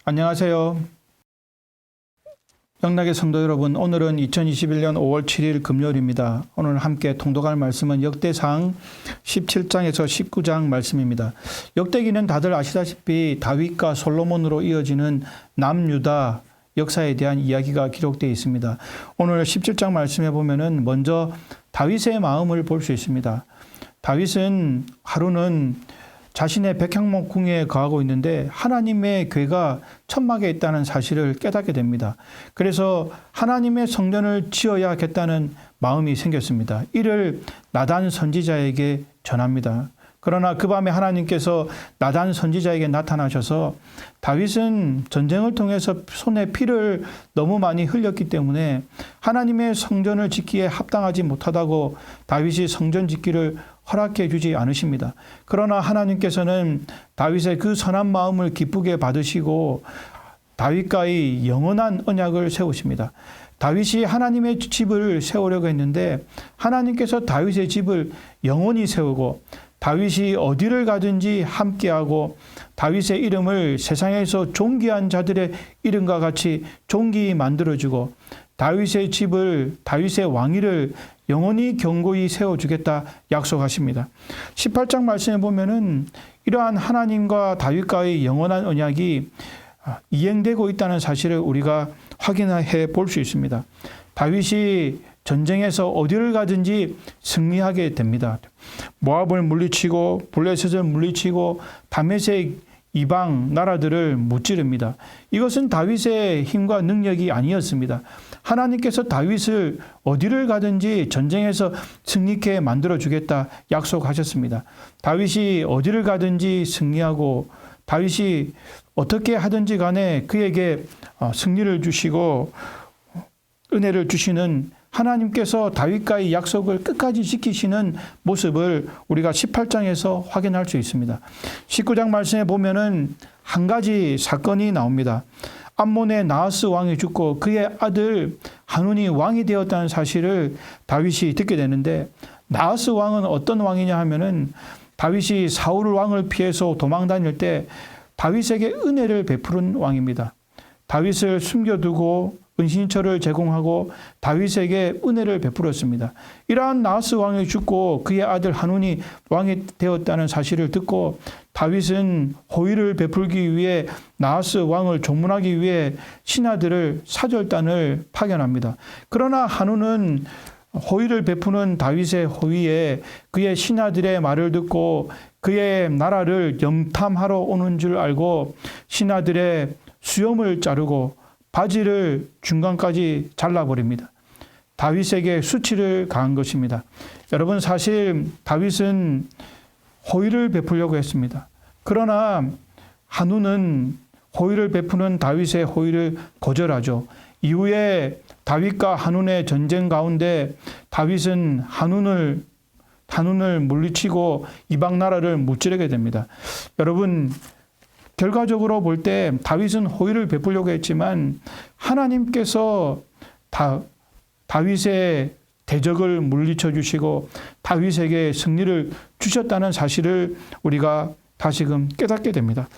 안녕하세요. 영락의 성도 여러분, 오늘은 2021년 5월 7일 금요일입니다. 오늘 함께 통독할 말씀은 역대상 17장에서 19장 말씀입니다. 역대기는 다들 아시다시피 다윗과 솔로몬으로 이어지는 남유다 역사에 대한 이야기가 기록되어 있습니다. 오늘 17장 말씀에 보면은 먼저 다윗의 마음을 볼 수 있습니다. 다윗은 하루는 자신의 백향목 궁에 거하고 있는데 하나님의 궤가 천막에 있다는 사실을 깨닫게 됩니다. 그래서 하나님의 성전을 지어야겠다는 마음이 생겼습니다. 이를 나단 선지자에게 전합니다. 그러나 그 밤에 하나님께서 나단 선지자에게 나타나셔서 다윗은 전쟁을 통해서 손에 피를 너무 많이 흘렸기 때문에 하나님의 성전을 짓기에 합당하지 못하다고 다윗이 성전 짓기를 허락해 주지 않으십니다. 그러나 하나님께서는 다윗의 그 선한 마음을 기쁘게 받으시고 다윗과의 영원한 언약을 세우십니다. 다윗이 하나님의 집을 세우려고 했는데 하나님께서 다윗의 집을 영원히 세우고 다윗이 어디를 가든지 함께하고 다윗의 이름을 세상에서 존귀한 자들의 이름과 같이 존귀히 만들어주고 다윗의 집을, 다윗의 왕위를 영원히 견고히 세워주겠다 약속하십니다. 18장 말씀에 보면은 이러한 하나님과 다윗과의 영원한 언약이 이행되고 있다는 사실을 우리가 확인해 볼 수 있습니다. 다윗이 전쟁에서 어디를 가든지 승리하게 됩니다. 모압을 물리치고 블레셋을 물리치고 다메섹 이방 나라들을 무찌릅니다. 이것은 다윗의 힘과 능력이 아니었습니다. 하나님께서 다윗을 어디를 가든지 전쟁에서 승리케 만들어주겠다 약속하셨습니다. 다윗이 어디를 가든지 승리하고 다윗이 어떻게 하든지 간에 그에게 승리를 주시고 은혜를 주시는 하나님께서 다윗과의 약속을 끝까지 지키시는 모습을 우리가 18장에서 확인할 수 있습니다. 19장 말씀에 보면은 한 가지 사건이 나옵니다. 암몬의 나하스 왕이 죽고 그의 아들 한운이 왕이 되었다는 사실을 다윗이 듣게 되는데 나하스 왕은 어떤 왕이냐 하면은 다윗이 사울 왕을 피해서 도망 다닐 때 다윗에게 은혜를 베푸는 왕입니다. 다윗을 숨겨두고 은신처를 제공하고 다윗에게 은혜를 베풀었습니다. 이러한 나하스 왕이 죽고 그의 아들 한운이 왕이 되었다는 사실을 듣고 다윗은 호의를 베풀기 위해 나하스 왕을 조문하기 위해 신하들을 사절단을 파견합니다. 그러나 한운은 호의를 베푸는 다윗의 호의에 그의 신하들의 말을 듣고 그의 나라를 염탐하러 오는 줄 알고 신하들의 수염을 자르고 바지를 중간까지 잘라버립니다. 다윗에게 수치를 가한 것입니다. 여러분, 사실 다윗은 호의를 베풀려고 했습니다. 그러나 한운은 호의를 베푸는 다윗의 호의를 거절하죠. 이후에 다윗과 한운의 전쟁 가운데 다윗은 한운을 물리치고 이방 나라를 무찌르게 됩니다. 여러분, 결과적으로 볼 때 다윗은 호의를 베풀려고 했지만 하나님께서 다윗의 대적을 물리쳐 주시고 다윗에게 승리를 주셨다는 사실을 우리가 다시금 깨닫게 됩니다.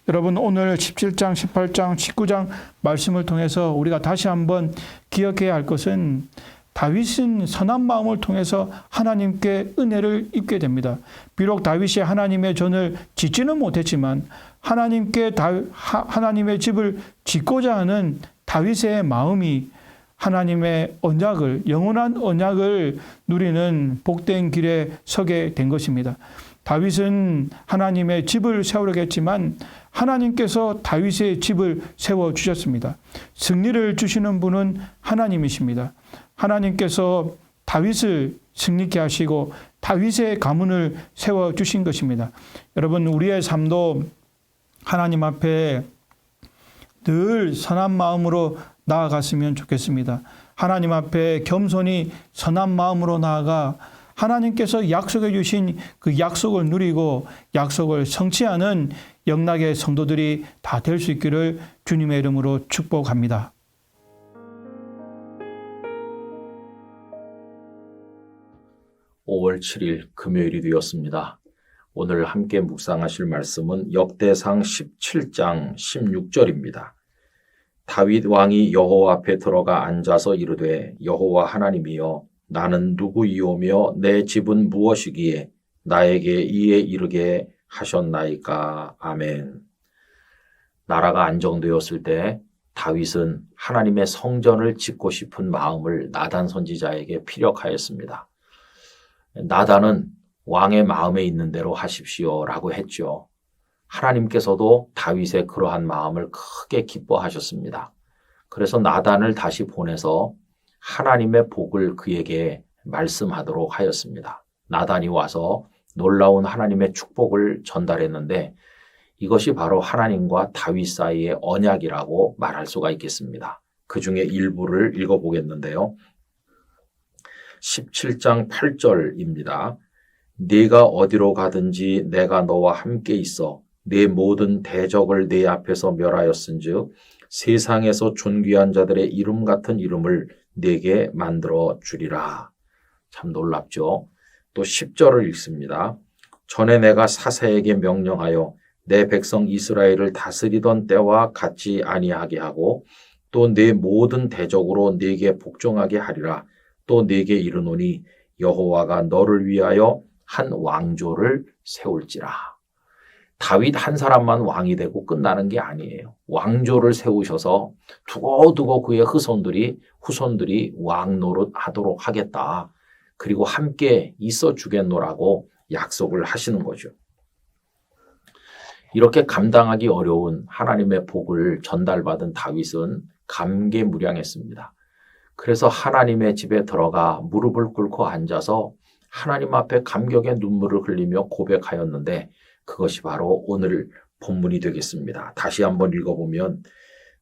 여러분, 오늘 17장, 18장, 19장 말씀을 통해서 우리가 다시 한번 기억해야 할 것은 다윗은 선한 마음을 통해서 하나님께 은혜를 입게 됩니다. 비록 다윗이 하나님의 전을 짓지는 못했지만 하나님의 집을 짓고자 하는 다윗의 마음이 하나님의 언약을, 영원한 언약을 누리는 복된 길에 서게 된 것입니다. 다윗은 하나님의 집을 세우려고 했지만 하나님께서 다윗의 집을 세워주셨습니다. 승리를 주시는 분은 하나님이십니다. 하나님께서 다윗을 승리케 하시고 다윗의 가문을 세워주신 것입니다. 여러분, 우리의 삶도 하나님 앞에 늘 선한 마음으로 나아갔으면 좋겠습니다. 하나님 앞에 겸손히 선한 마음으로 나아가 하나님께서 약속해 주신 그 약속을 누리고 약속을 성취하는 영락의 성도들이 다 될 수 있기를 주님의 이름으로 축복합니다. 5월 7일 금요일이 되었습니다. 오늘 함께 묵상하실 말씀은 역대상 17장 16절입니다. 다윗 왕이 여호와 앞에 들어가 앉아서 이르되 여호와 하나님이여 나는 누구이오며 내 집은 무엇이기에 나에게 이에 이르게 하셨나이까. 아멘. 나라가 안정되었을 때 다윗은 하나님의 성전을 짓고 싶은 마음을 나단 선지자에게 피력하였습니다. 나단은 왕의 마음에 있는 대로 하십시오라고 했죠. 하나님께서도 다윗의 그러한 마음을 크게 기뻐하셨습니다. 그래서 나단을 다시 보내서 하나님의 복을 그에게 말씀하도록 하였습니다. 나단이 와서 놀라운 하나님의 축복을 전달했는데 이것이 바로 하나님과 다윗 사이의 언약이라고 말할 수가 있겠습니다. 그 중에 일부를 읽어보겠는데요. 17장 8절입니다. 네가 어디로 가든지 내가 너와 함께 있어 네 모든 대적을 네 앞에서 멸하였은즉 세상에서 존귀한 자들의 이름 같은 이름을 네게 만들어 주리라. 참 놀랍죠. 또 10절을 읽습니다. 전에 내가 사사에게 명령하여 내 백성 이스라엘을 다스리던 때와 같지 아니하게 하고 또 내 모든 대적으로 네게 복종하게 하리라. 또 네게 이르노니 여호와가 너를 위하여 한 왕조를 세울지라. 다윗 한 사람만 왕이 되고 끝나는 게 아니에요. 왕조를 세우셔서 두고두고 그의 후손들이 왕 노릇하도록 하겠다. 그리고 함께 있어 주겠노라고 약속을 하시는 거죠. 이렇게 감당하기 어려운 하나님의 복을 전달받은 다윗은 감개무량했습니다. 그래서 하나님의 집에 들어가 무릎을 꿇고 앉아서 하나님 앞에 감격의 눈물을 흘리며 고백하였는데 그것이 바로 오늘 본문이 되겠습니다. 다시 한번 읽어보면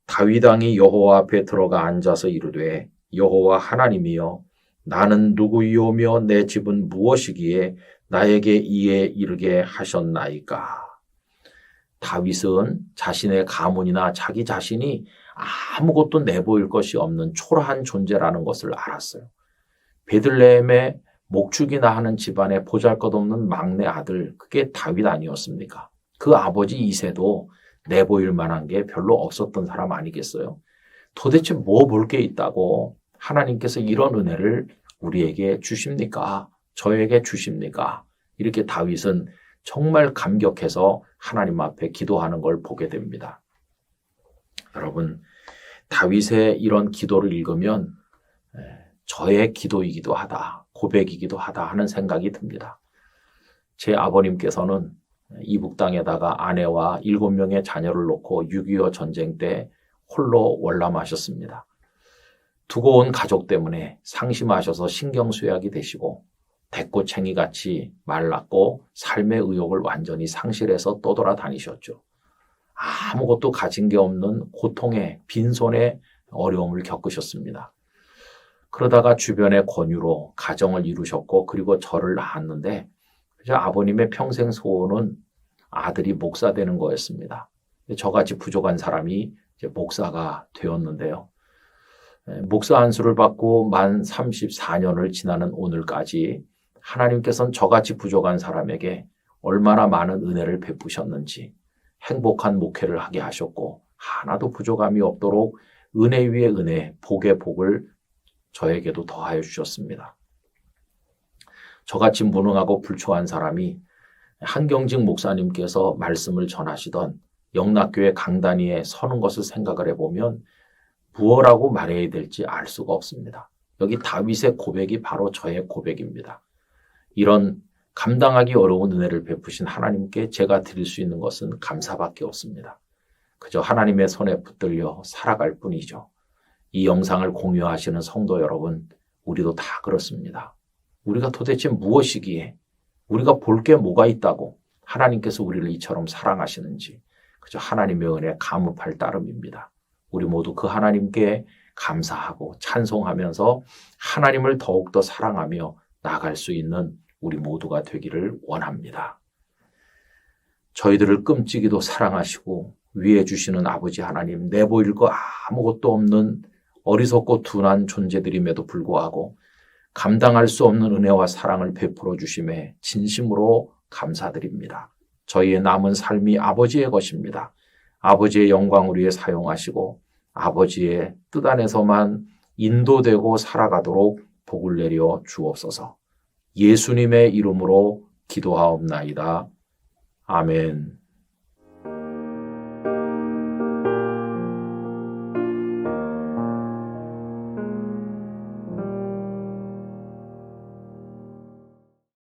다윗 왕이 여호와 앞에 들어가 앉아서 이르되 여호와 하나님이여 나는 누구이오며 내 집은 무엇이기에 나에게 이에 이르게 하셨나이까. 다윗은 자신의 가문이나 자기 자신이 아무것도 내보일 것이 없는 초라한 존재라는 것을 알았어요. 베들레헴의 목축이나 하는 집안의 보잘것없는 막내 아들, 그게 다윗 아니었습니까? 그 아버지 이새도 내보일 만한 게 별로 없었던 사람 아니겠어요? 도대체 뭐 볼 게 있다고 하나님께서 이런 은혜를 우리에게 주십니까? 저에게 주십니까? 이렇게 다윗은 정말 감격해서 하나님 앞에 기도하는 걸 보게 됩니다. 여러분, 다윗의 이런 기도를 읽으면 저의 기도이기도 하다, 고백이기도 하다 하는 생각이 듭니다. 제 아버님께서는 이북 땅에다가 아내와 7명의 자녀를 놓고 6.25 전쟁 때 홀로 월남하셨습니다. 두고 온 가족 때문에 상심하셔서 신경쇠약이 되시고 대꼬챙이같이 말랐고 삶의 의욕을 완전히 상실해서 떠돌아다니셨죠. 아무것도 가진 게 없는 고통의 빈손의 어려움을 겪으셨습니다. 그러다가 주변의 권유로 가정을 이루셨고 그리고 저를 낳았는데 아버님의 평생 소원은 아들이 목사 되는 거였습니다. 저같이 부족한 사람이 이제 목사가 되었는데요. 목사 안수를 받고 만 34년을 지나는 오늘까지 하나님께서는 저같이 부족한 사람에게 얼마나 많은 은혜를 베푸셨는지 행복한 목회를 하게 하셨고 하나도 부족함이 없도록 은혜 위에 은혜, 복의 복을 저에게도 더하여 주셨습니다. 저같이 무능하고 불초한 사람이 한경직 목사님께서 말씀을 전하시던 영락교회 강단 위에 서는 것을 생각을 해보면 무엇라고 말해야 될지 알 수가 없습니다. 여기 다윗의 고백이 바로 저의 고백입니다. 이런 감당하기 어려운 은혜를 베푸신 하나님께 제가 드릴 수 있는 것은 감사밖에 없습니다. 그저 하나님의 손에 붙들려 살아갈 뿐이죠. 이 영상을 공유하시는 성도 여러분, 우리도 다 그렇습니다. 우리가 도대체 무엇이기에 우리가 볼 게 뭐가 있다고 하나님께서 우리를 이처럼 사랑하시는지 그저 하나님의 은혜 감업할 따름입니다. 우리 모두 그 하나님께 감사하고 찬송하면서 하나님을 더욱더 사랑하며 나아갈 수 있는 우리 모두가 되기를 원합니다. 저희들을 끔찍이도 사랑하시고 위해 주시는 아버지 하나님, 내보일 거 아무것도 없는 어리석고 둔한 존재들임에도 불구하고 감당할 수 없는 은혜와 사랑을 베풀어 주심에 진심으로 감사드립니다. 저희의 남은 삶이 아버지의 것입니다. 아버지의 영광을 위해 사용하시고 아버지의 뜻 안에서만 인도되고 살아가도록 복을 내려 주옵소서. 예수님의 이름으로 기도하옵나이다. 아멘.